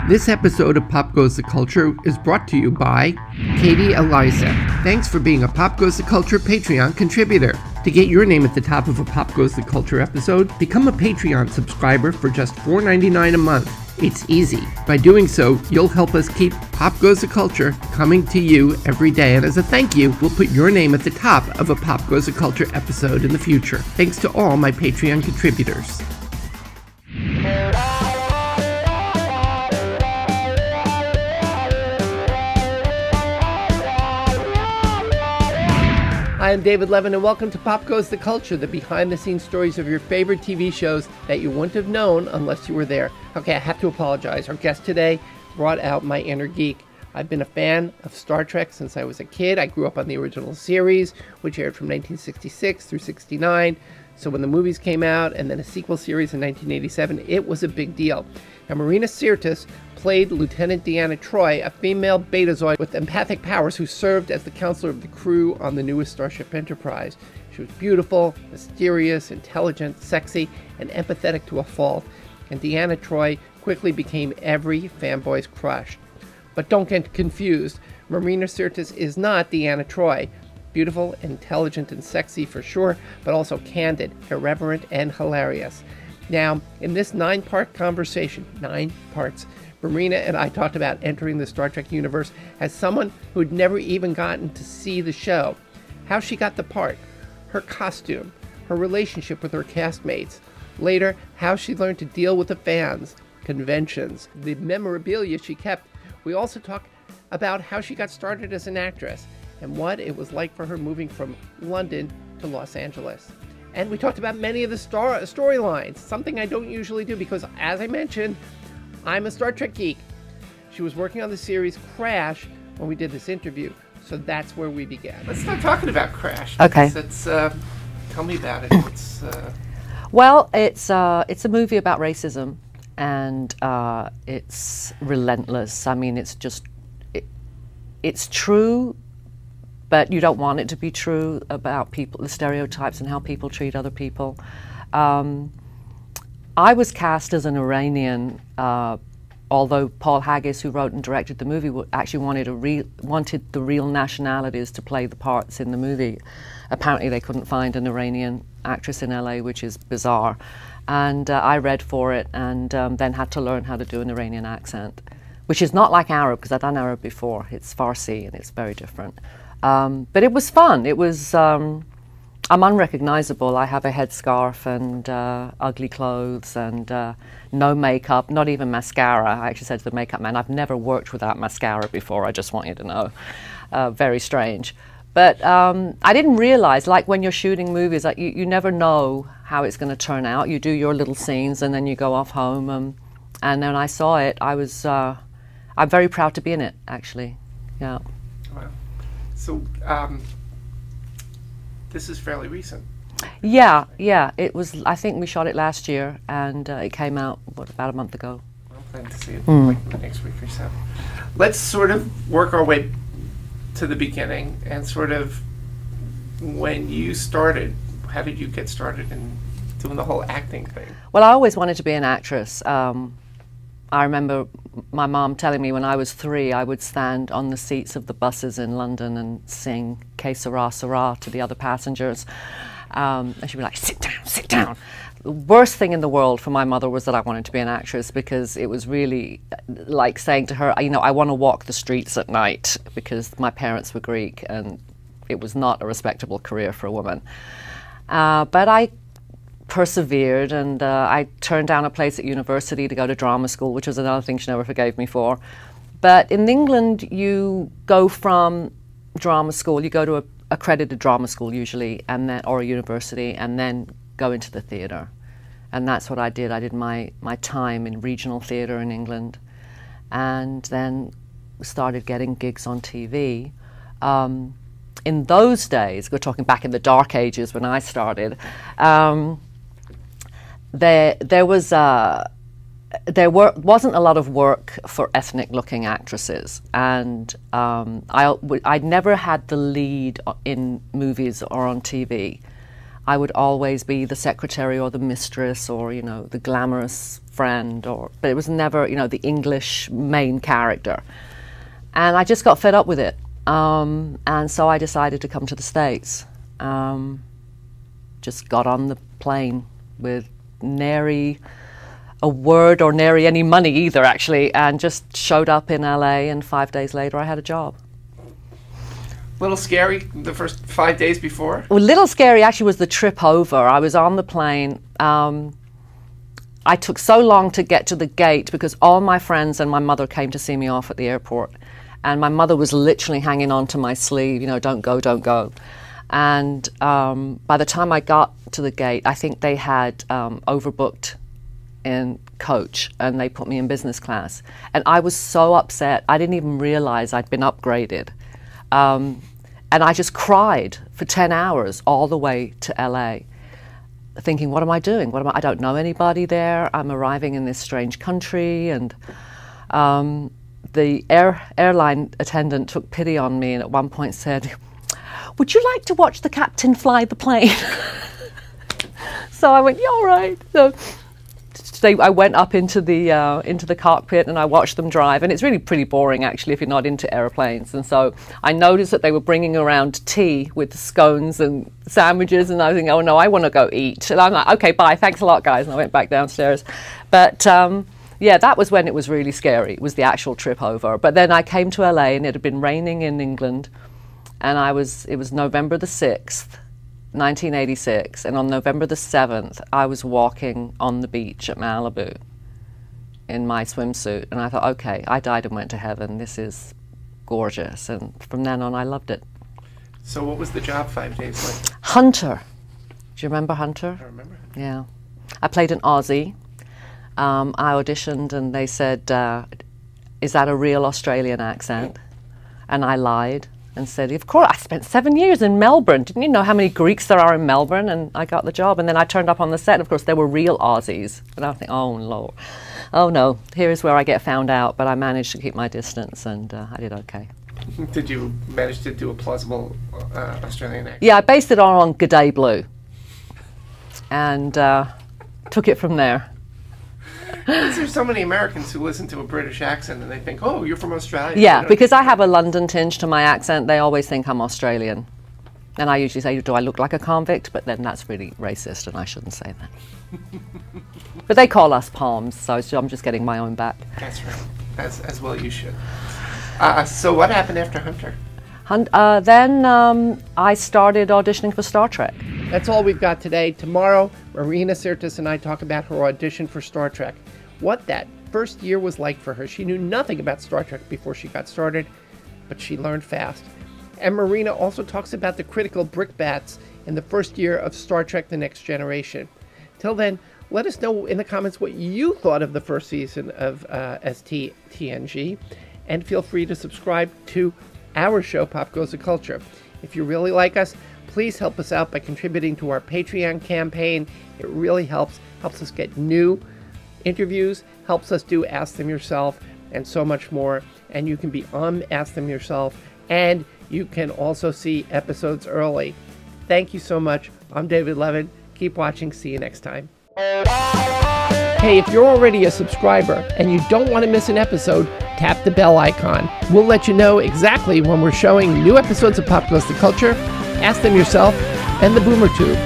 This episode of Pop Goes the Culture is brought to you by Katie Eliza. Thanks for being a Pop Goes the Culture Patreon contributor. To get your name at the top of a Pop Goes the Culture episode, become a Patreon subscriber for just $4.99 a month. It's easy. By doing so, you'll help us keep Pop Goes the Culture coming to you every day, and as a thank you, we'll put your name at the top of a Pop Goes the Culture episode in the future. Thanks to all my Patreon contributors. Hi, I'm David Levin, and welcome to Pop Goes the Culture, the behind-the-scenes stories of your favorite TV shows that you wouldn't have known unless you were there. Okay, I have to apologize. Our guest today brought out my inner geek. I've been a fan of Star Trek since I was a kid. I grew up on the original series, which aired from 1966 through 69. So when the movies came out and then a sequel series in 1987, it was a big deal. Now, Marina Sirtis played Lieutenant Deanna Troi, a female Betazoid with empathic powers who served as the counselor of the crew on the newest Starship Enterprise. She was beautiful, mysterious, intelligent, sexy, and empathetic to a fault, and Deanna Troi quickly became every fanboy's crush. But don't get confused, Marina Sirtis is not Deanna Troi. Beautiful, intelligent, and sexy for sure, but also candid, irreverent, and hilarious. Now, in this 9-part conversation, 9 parts, Marina and I talked about entering the Star Trek universe as someone who'd never even gotten to see the show, how she got the part, her costume, her relationship with her castmates, later, how she learned to deal with the fans, conventions, the memorabilia she kept. We also talk about how she got started as an actress and what it was like for her moving from London to Los Angeles. And we talked about many of the storylines, something I don't usually do because, as I mentioned, I'm a Star Trek geek. She was working on the series Crash when we did this interview, so that's where we began. Let's start talking about Crash. Okay. Tell me about it. Well, it's a movie about racism, and it's relentless. I mean, it's true, but you don't want it to be true about people, the stereotypes and how people treat other people. I was cast as an Iranian, although Paul Haggis, who wrote and directed the movie, actually wanted the real nationalities to play the parts in the movie. Apparently they couldn't find an Iranian actress in LA, which is bizarre. And I read for it and then had to learn how to do an Iranian accent, which is not like Arab, because I've done Arab before. It's Farsi and it's very different. But it was fun. It was, I'm unrecognizable. I have a headscarf and ugly clothes and no makeup, not even mascara. I actually said to the makeup man, I've never worked without mascara before, I just want you to know. Very strange. But I didn't realize, like when you're shooting movies, like you never know how it's going to turn out. You do your little scenes and then you go off home. And then I saw it, I'm very proud to be in it, actually. Yeah. Wow. So, this is fairly recent. Yeah, it was, I think we shot it last year, and it came out, about a month ago. I'm planning to see it like next week or so. Let's sort of work our way to the beginning, and sort of when you started, how did you get started in doing the whole acting thing? Well, I always wanted to be an actress. I remember my mom telling me when I was 3, I would stand on the seats of the buses in London and sing "Que Sera, Sera" to the other passengers. And she'd be like, sit down, sit down. The worst thing in the world for my mother was that I wanted to be an actress, because it was really like saying to her, you know, I want to walk the streets at night, because my parents were Greek and it was not a respectable career for a woman. But I persevered, and I turned down a place at university to go to drama school, which was another thing she never forgave me for. But in England, you go from drama school, you go to a accredited drama school usually, and then, or a university, and then go into the theatre. And that's what I did. I did my time in regional theatre in England, and then started getting gigs on TV. In those days, we're talking back in the dark ages when I started, there wasn't a lot of work for ethnic-looking actresses, and I'd never had the lead in movies or on TV. I would always be the secretary or the mistress or, you know, the glamorous friend, but it was never, you know, the English main character. And I just got fed up with it. And so I decided to come to the States. Just got on the plane with nary a word or nary any money either, actually, and just showed up in LA, and 5 days later I had a job. A little scary the first 5 days before? Well, a little scary actually was the trip over. I was on the plane. I took so long to get to the gate because all my friends and my mother came to see me off at the airport. And my mother was literally hanging on to my sleeve, you know, don't go, don't go. And by the time I got to the gate, I think they had overbooked in coach, and they put me in business class. And I was so upset, I didn't even realize I'd been upgraded. And I just cried for 10 hours all the way to LA, thinking, what am I doing? I don't know anybody there. I'm arriving in this strange country. And the airline attendant took pity on me and at one point said, would you like to watch the captain fly the plane? So I went, yeah, all right. So I went up into the cockpit and I watched them drive, and it's really pretty boring actually if you're not into airplanes. And so I noticed that they were bringing around tea with scones and sandwiches, and I was thinking, oh no, I want to go eat. And I'm like, okay, bye, thanks a lot, guys. And I went back downstairs. But yeah, that was when it was really scary. It was the actual trip over. But then I came to LA, and it had been raining in England, and it was November the 6th. 1986, and on November the 7th, I was walking on the beach at Malibu in my swimsuit, and I thought, okay, I died and went to heaven. This is gorgeous. And from then on, I loved it. So what was the job 5 days like? Hunter. Do you remember Hunter? I remember. Yeah. I played an Aussie. I auditioned, and they said, is that a real Australian accent? And I lied and said, of course, I spent 7 years in Melbourne. Didn't you know how many Greeks there are in Melbourne? And I got the job. And then I turned up on the set, and of course, there were real Aussies. And I was thinking, oh, Lord. Oh, no, here's where I get found out. But I managed to keep my distance, and I did okay. Did you manage to do a plausible Australian accent? Yeah, I based it on G'day Blue. And took it from there. There's so many Americans who listen to a British accent and they think, oh, you're from Australia. Yeah, because I have a London tinge to my accent, they always think I'm Australian. And I usually say, do I look like a convict? But then that's really racist and I shouldn't say that. But they call us Palms, so I'm just getting my own back. That's right, as well you should. So what happened after Hunter? Then I started auditioning for Star Trek. That's all we've got today. Tomorrow, Marina Sirtis and I talk about her audition for Star Trek. What that first year was like for her. She knew nothing about Star Trek before she got started, but she learned fast. And Marina also talks about the critical brickbats in the first year of Star Trek The Next Generation. Till then, let us know in the comments what you thought of the first season of STTNG, and feel free to subscribe to our show, Pop Goes the Culture. If you really like us, please help us out by contributing to our Patreon campaign. It really helps us get new interviews, helps us do Ask Them Yourself, and so much more. And you can be on Ask Them Yourself, and you can also see episodes early. Thank you so much. I'm David Levin. Keep watching. See you next time. Hey, if you're already a subscriber and you don't want to miss an episode, tap the bell icon. We'll let you know exactly when we're showing new episodes of Pop Goes the Culture, Ask Them Yourself, and the Boomer Tube.